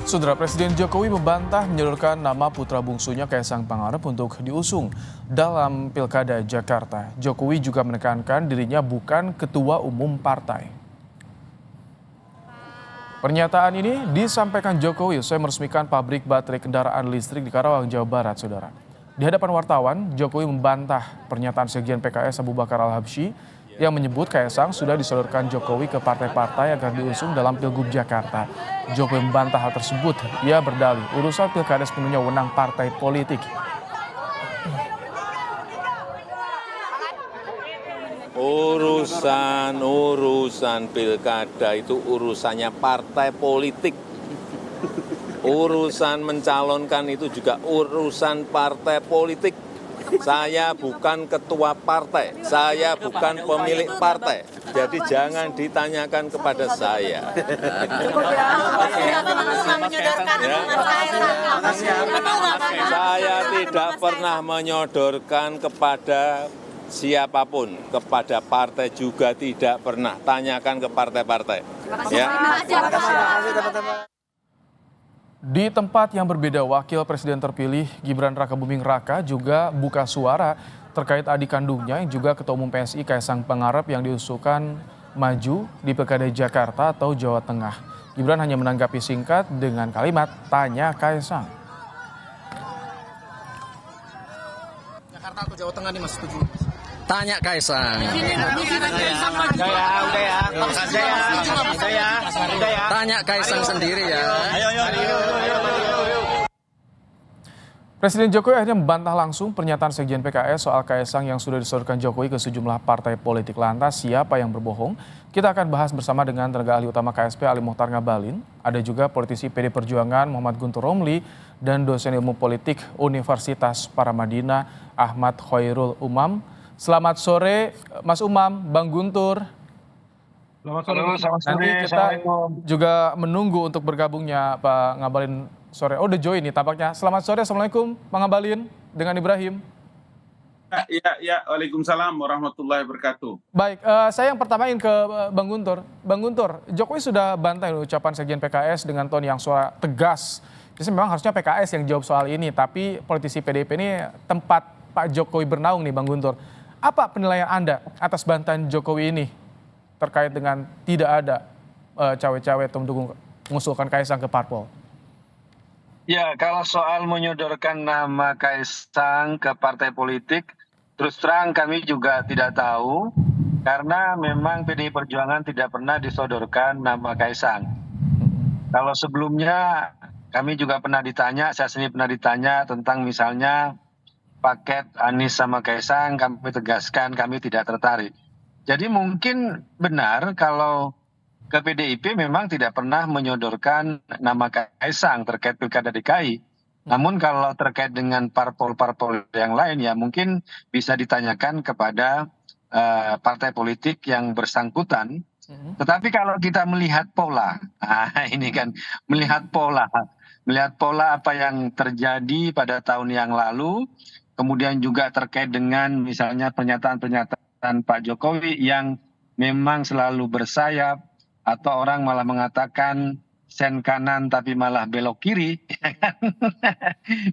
Saudara Presiden Jokowi membantah menyodorkan nama putra bungsunya Kaisang Pangarep untuk diusung dalam Pilkada Jakarta. Jokowi juga menekankan dirinya bukan ketua umum partai. Pernyataan ini disampaikan Jokowi usai meresmikan pabrik baterai kendaraan listrik di Karawang, Jawa Barat, saudara. Di hadapan wartawan, Jokowi membantah pernyataan Sekjen PKS Abu Bakar Al-Habsyi yang menyebut Kaisang sudah disodorkan Jokowi ke partai-partai agar diusung dalam Pilgub Jakarta. Jokowi membantah hal tersebut. Ia berdalih urusan pilkada sepenuhnya wewenang partai politik. Urusan pilkada itu urusannya partai politik. Urusan mencalonkan itu juga urusan partai politik. Saya bukan ketua partai, saya bukan pemilik partai. Jadi jangan ditanyakan kepada saya. Saya tidak pernah menyodorkan kepada siapapun, kepada partai juga tidak pernah. Tanyakan ke partai-partai. Ya. Di tempat yang berbeda, Wakil Presiden terpilih Gibran Rakabuming Raka juga buka suara terkait adik kandungnya yang juga Ketua Umum PSI Kaisang Pangarep yang diusulkan maju di Pilkada Jakarta atau Jawa Tengah. Gibran hanya menanggapi singkat dengan kalimat, "Tanya Kaisang." Jakarta atau Jawa Tengah nih Mas, setuju? Tanya Kaisang. Tanya Kaisang sendiri ya. Presiden Jokowi akhirnya membantah langsung pernyataan Sekjen PKS soal Kaisang yang sudah disodorkan Jokowi ke sejumlah partai politik. Lantas siapa yang berbohong? Kita akan bahas bersama dengan tenaga ahli utama KSP Ali Mokhtar Ngabalin. Ada juga politisi PD Perjuangan Muhammad Guntur Romli dan dosen ilmu politik Universitas Paramadina Ahmad Khairul Umam. Selamat sore Mas Umam, Bang Guntur. Selamat sore. Nanti kita juga menunggu untuk bergabungnya Pak Ngabalin sore. Oh, udah join nih tampaknya. Selamat sore, Assalamualaikum Pak Ngabalin dengan Ibrahim. Ya, Waalaikumsalam warahmatullahi wabarakatuh. Baik, saya yang pertama ingin ke Bang Guntur. Bang Guntur, Jokowi sudah bantah ucapan Sekjen PKS dengan ton yang suara tegas. Jadi memang harusnya PKS yang jawab soal ini, tapi politisi PDIP ini tempat Pak Jokowi bernaung nih Bang Guntur. Apa penilaian Anda atas bantahan Jokowi ini terkait dengan tidak ada cawe-cawe atau mendukung mengusulkan Kaisang ke parpol? Ya, kalau soal menyodorkan nama Kaisang ke partai politik, terus terang kami juga tidak tahu, karena memang PDI Perjuangan tidak pernah disodorkan nama Kaisang. Kalau sebelumnya kami juga pernah ditanya, saya sendiri pernah ditanya tentang misalnya paket Anies sama Kaisang, kami tegaskan kami tidak tertarik. Jadi mungkin benar kalau ke PDIP memang tidak pernah menyodorkan nama Kaisang terkait Pilkada DKI. Namun kalau terkait dengan parpol-parpol yang lain ya mungkin bisa ditanyakan kepada partai politik yang bersangkutan. Tetapi kalau kita melihat pola, ini kan melihat pola apa yang terjadi pada tahun yang lalu, kemudian juga terkait dengan misalnya pernyataan Pak Jokowi yang memang selalu bersayap, atau orang malah mengatakan sen kanan tapi malah belok kiri.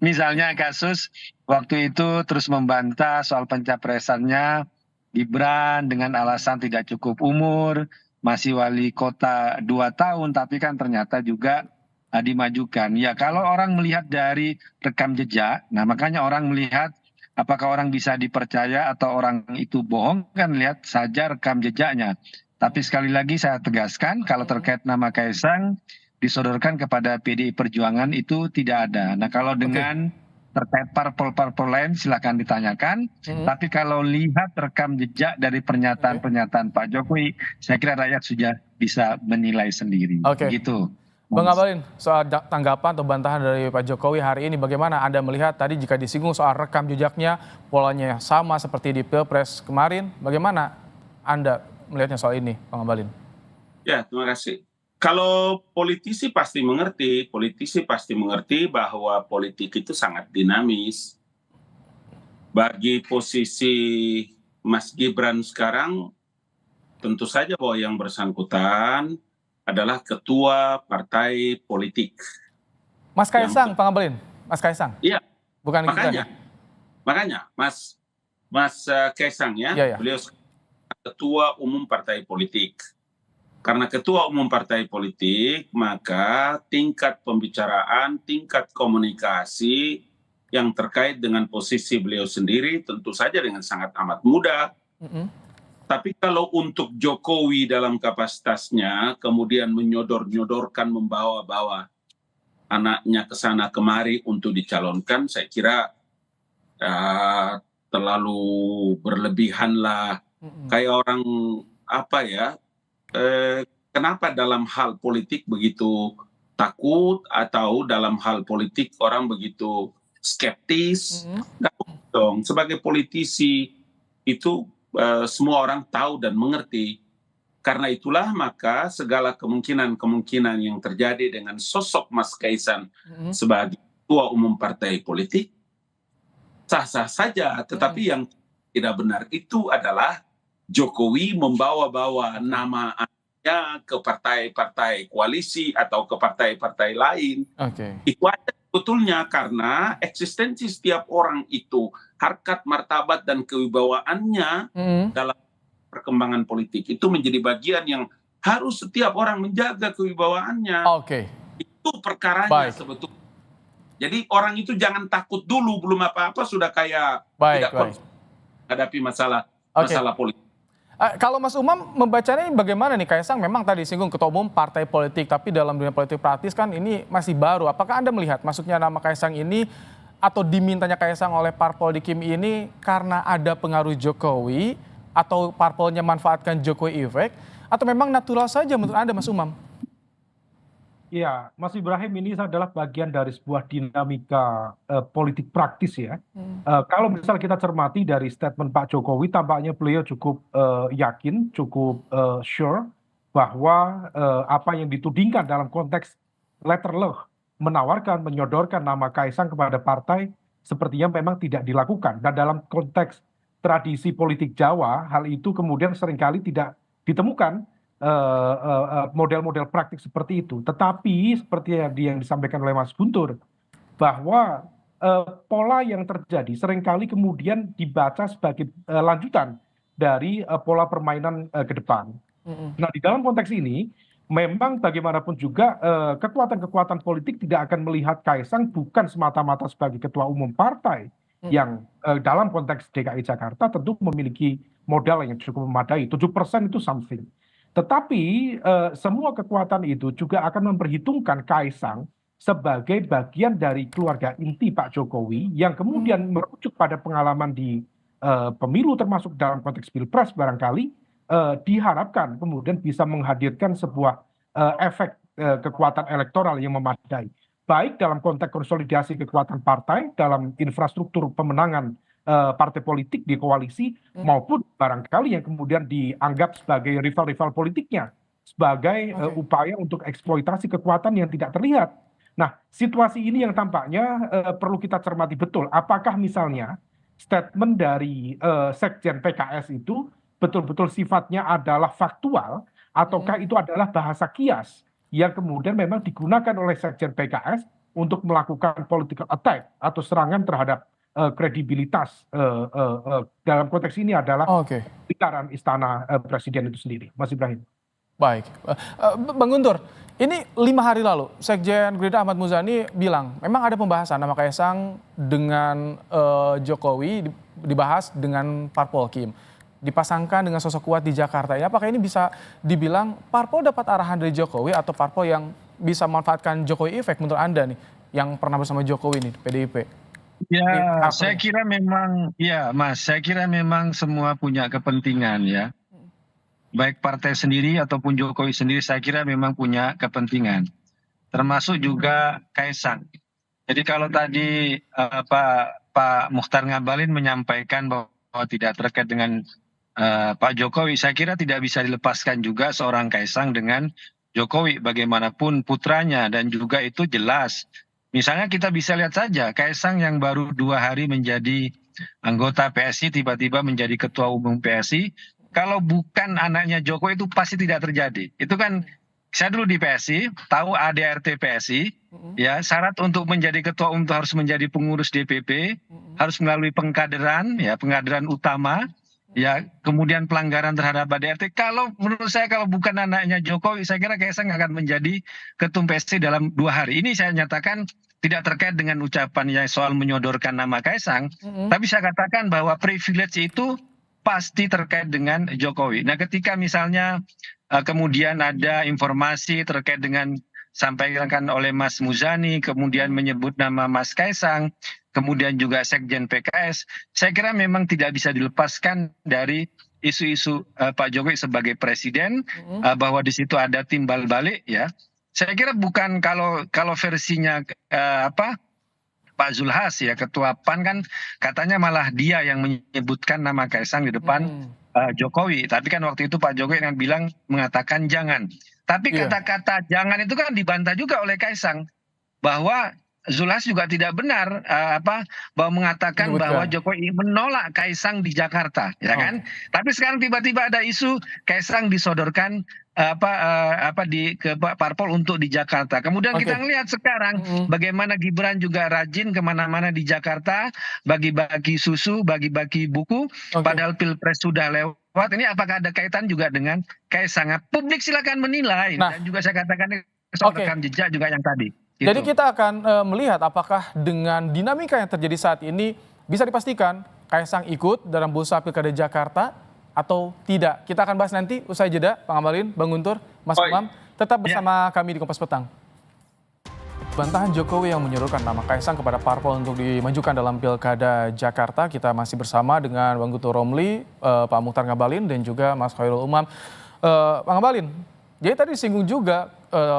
Misalnya kasus waktu itu terus membantah soal pencapresannya Gibran dengan alasan tidak cukup umur, masih wali kota 2 tahun, tapi kan ternyata juga dimajukan. Ya kalau orang melihat dari rekam jejak, nah makanya orang melihat apakah orang bisa dipercaya atau orang itu bohong, kan lihat saja rekam jejaknya. Tapi sekali lagi saya tegaskan kalau terkait nama Kaisang disodorkan kepada PDI Perjuangan itu tidak ada. Nah kalau dengan terkait parpol-parpol lain silakan ditanyakan. Tapi kalau lihat rekam jejak dari pernyataan-pernyataan Pak Jokowi, saya kira rakyat sudah bisa menilai sendiri. Gitu. Bang Ngabalin, soal tanggapan atau bantahan dari Pak Jokowi hari ini bagaimana Anda melihat tadi jika disinggung soal rekam jejaknya, polanya sama seperti di Pilpres kemarin, bagaimana Anda melihatnya soal ini, Bang Ngabalin? Ya, terima kasih. Kalau politisi pasti mengerti bahwa politik itu sangat dinamis. Bagi posisi Mas Gibran sekarang, tentu saja bahwa yang bersangkutan adalah ketua partai politik. Mas Kaisang, Pak Ngabalin, Mas Kaisang, Iya, bukan Gibran ya? makanya Mas Kaisang ya, Iya, ya. beliau ketua umum partai politik. Karena ketua umum partai politik, maka tingkat pembicaraan, tingkat komunikasi yang terkait dengan posisi beliau sendiri tentu saja dengan sangat amat mudah. Tapi kalau untuk Jokowi dalam kapasitasnya kemudian menyodorkan, membawa-bawa anaknya ke sana kemari untuk dicalonkan, saya kira terlalu berlebihan lah. Kayak orang apa ya? Kenapa dalam hal politik begitu takut atau dalam hal politik orang begitu skeptis? Nggak dong. Sebagai politisi itu semua orang tahu dan mengerti. Karena itulah maka segala kemungkinan yang terjadi dengan sosok Mas Kaisang sebagai ketua umum partai politik sah-sah saja. Tetapi yang tidak benar itu adalah Jokowi membawa-bawa nama anaknya ke partai-partai koalisi atau ke partai-partai lain. Itu aja sebetulnya, karena eksistensi setiap orang itu, harkat, martabat, dan kewibawaannya dalam perkembangan politik itu menjadi bagian yang harus setiap orang menjaga kewibawaannya. Itu perkaranya sebetulnya. Jadi orang itu jangan takut dulu, belum apa-apa sudah kayak tidak menghadapi masalah politik. Kalau Mas Umam membacanya bagaimana nih? Kaisang memang tadi singgung ketua umum partai politik, tapi dalam dunia politik praktis kan ini masih baru. Apakah Anda melihat masuknya nama Kaisang ini atau dimintanya Kaisang oleh parpol di Kim ini karena ada pengaruh Jokowi atau parpolnya manfaatkan Jokowi efek, atau memang natural saja menurut Anda, Mas Umam? Ya, Mas Ibrahim, ini adalah bagian dari sebuah dinamika politik praktis ya. Kalau misal kita cermati dari statement Pak Jokowi, tampaknya beliau cukup yakin, cukup sure bahwa apa yang ditudingkan dalam konteks letter law, menawarkan, menyodorkan nama Kaisang kepada partai, sepertinya memang tidak dilakukan. Dan dalam konteks tradisi politik Jawa, hal itu kemudian seringkali tidak ditemukan model-model praktik seperti itu. Tetapi seperti yang disampaikan oleh Mas Guntur, bahwa pola yang terjadi seringkali kemudian dibaca sebagai lanjutan dari pola permainan ke depan. Nah, di dalam konteks ini, memang bagaimanapun juga kekuatan-kekuatan politik tidak akan melihat Kaisang bukan semata-mata sebagai ketua umum partai yang dalam konteks DKI Jakarta tentu memiliki modal yang cukup memadai, 7% itu something. Tetapi semua kekuatan itu juga akan memperhitungkan Kaisang sebagai bagian dari keluarga inti Pak Jokowi yang kemudian merujuk pada pengalaman di pemilu termasuk dalam konteks pilpres barangkali diharapkan kemudian bisa menghadirkan sebuah efek kekuatan elektoral yang memadai. Baik dalam konteks konsolidasi kekuatan partai, dalam infrastruktur pemenangan partai politik di koalisi, maupun barangkali yang kemudian dianggap sebagai rival-rival politiknya, sebagai upaya untuk eksploitasi kekuatan yang tidak terlihat. Nah, situasi ini yang tampaknya perlu kita cermati betul. Apakah misalnya statement dari Sekjen PKS itu betul-betul sifatnya adalah faktual, ataukah itu adalah bahasa kias yang kemudian memang digunakan oleh Sekjen PKS untuk melakukan political attack atau serangan terhadap kredibilitas dalam konteks ini adalah lingkaran istana presiden itu sendiri, Mas Ibrahim. Baik, Bang Guntur, ini 5 hari lalu Sekjen Gerindra Ahmad Muzani bilang memang ada pembahasan nama Kaisang dengan Jokowi dibahas dengan parpol Kim, dipasangkan dengan sosok kuat di Jakarta. Ini apakah ini bisa dibilang parpol dapat arahan dari Jokowi atau parpol yang bisa memanfaatkan Jokowi efek menurut Anda nih, yang pernah bersama Jokowi nih, PDIP? Ya, saya kira memang, ya Mas, saya kira memang semua punya kepentingan ya. Baik partai sendiri ataupun Jokowi sendiri, saya kira memang punya kepentingan. Termasuk juga Kaisang. Jadi kalau tadi Pak Mukhtar Ngabalin menyampaikan bahwa tidak terkait dengan Pak Jokowi, saya kira tidak bisa dilepaskan juga seorang Kaisang dengan Jokowi. Bagaimanapun putranya, dan juga itu jelas. Misalnya kita bisa lihat saja Kaisang yang baru 2 hari menjadi anggota PSI tiba-tiba menjadi ketua umum PSI. Kalau bukan anaknya Jokowi itu pasti tidak terjadi. Itu kan saya dulu di PSI, tahu ADRT PSI, ya syarat untuk menjadi ketua umum itu harus menjadi pengurus DPP, harus melalui pengkaderan, ya pengkaderan utama, ya kemudian pelanggaran terhadap ADRT. Kalau menurut saya kalau bukan anaknya Jokowi, saya kira Kaisang akan menjadi ketum PSI dalam 2 hari. Ini saya nyatakan tidak terkait dengan ucapannya soal menyodorkan nama Kaisang, tapi saya katakan bahwa privilege itu pasti terkait dengan Jokowi. Nah, ketika misalnya kemudian ada informasi terkait dengan sampaikan oleh Mas Muzani, kemudian menyebut nama Mas Kaisang, kemudian juga Sekjen PKS, saya kira memang tidak bisa dilepaskan dari isu-isu Pak Jokowi sebagai presiden, bahwa di situ ada timbal balik, ya. Saya kira bukan kalau versinya Pak Zulhas, ya ketua PAN, kan katanya malah dia yang menyebutkan nama Kaisang di depan Jokowi. Tapi kan waktu itu Pak Jokowi yang mengatakan jangan. Tapi kata-kata jangan itu kan dibantah juga oleh Kaisang, bahwa Zulhas juga tidak benar bahwa mengatakan bahwa Jokowi menolak Kaisang di Jakarta, ya kan? Tapi sekarang tiba-tiba ada isu Kaisang disodorkan ke parpol untuk di Jakarta. Kemudian kita ngelihat sekarang bagaimana Gibran juga rajin kemana-mana di Jakarta, bagi-bagi susu, bagi-bagi buku, padahal Pilpres sudah lewat. Ini apakah ada kaitan juga dengan Kaisang? Publik silakan menilai. Dan juga saya katakan soal rekam jejak juga yang tadi. Jadi kita akan melihat apakah dengan dinamika yang terjadi saat ini bisa dipastikan Kaisang ikut dalam bursa Pilkada Jakarta atau tidak. Kita akan bahas nanti usai jeda. Bang Ngabalin, Bang Guntur, Mas Umam, tetap bersama kami di Kompas Petang. Bantahan Jokowi yang menyuruhkan nama Kaisang kepada parpol untuk dimajukan dalam Pilkada Jakarta. Kita masih bersama dengan Bang Guntur Romli, Pak Mukhtar Ngabalin, dan juga Mas Khairul Umam. Bang Ngabalin, jadi tadi disinggung juga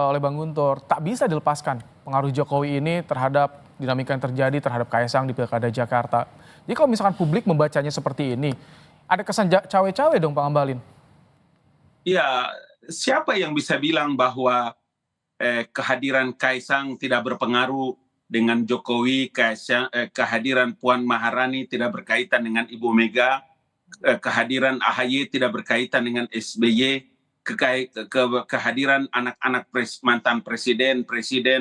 oleh Bang Guntur, tak bisa dilepaskan pengaruh Jokowi ini terhadap dinamika yang terjadi terhadap Kaisang di Pilkada Jakarta. Jadi kalau misalkan publik membacanya seperti ini, ada kesan cawe-cawe dong Pak Ngabalin? Ya, siapa yang bisa bilang bahwa kehadiran Kaisang tidak berpengaruh dengan Jokowi, kehadiran Puan Maharani tidak berkaitan dengan Ibu Mega, kehadiran AHY tidak berkaitan dengan SBY, kehadiran anak-anak mantan presiden,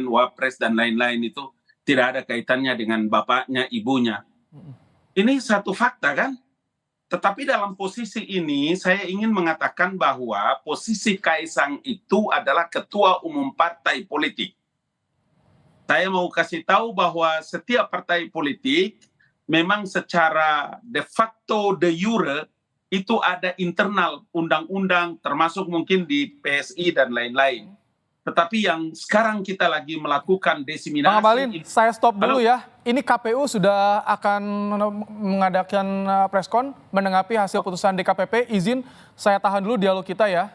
wapres, dan lain-lain itu tidak ada kaitannya dengan bapaknya, ibunya. Ini satu fakta kan? Tetapi dalam posisi ini saya ingin mengatakan bahwa posisi Kaisang itu adalah ketua umum partai politik. Saya mau kasih tahu bahwa setiap partai politik memang secara de facto de jure itu ada internal undang-undang, termasuk mungkin di PSI dan lain-lain. Tetapi yang sekarang kita lagi melakukan diseminasi... Bang Ngabalin, saya stop dulu ya. Ini KPU sudah akan mengadakan preskon menanggapi hasil putusan DKPP. Izin saya tahan dulu dialog kita ya.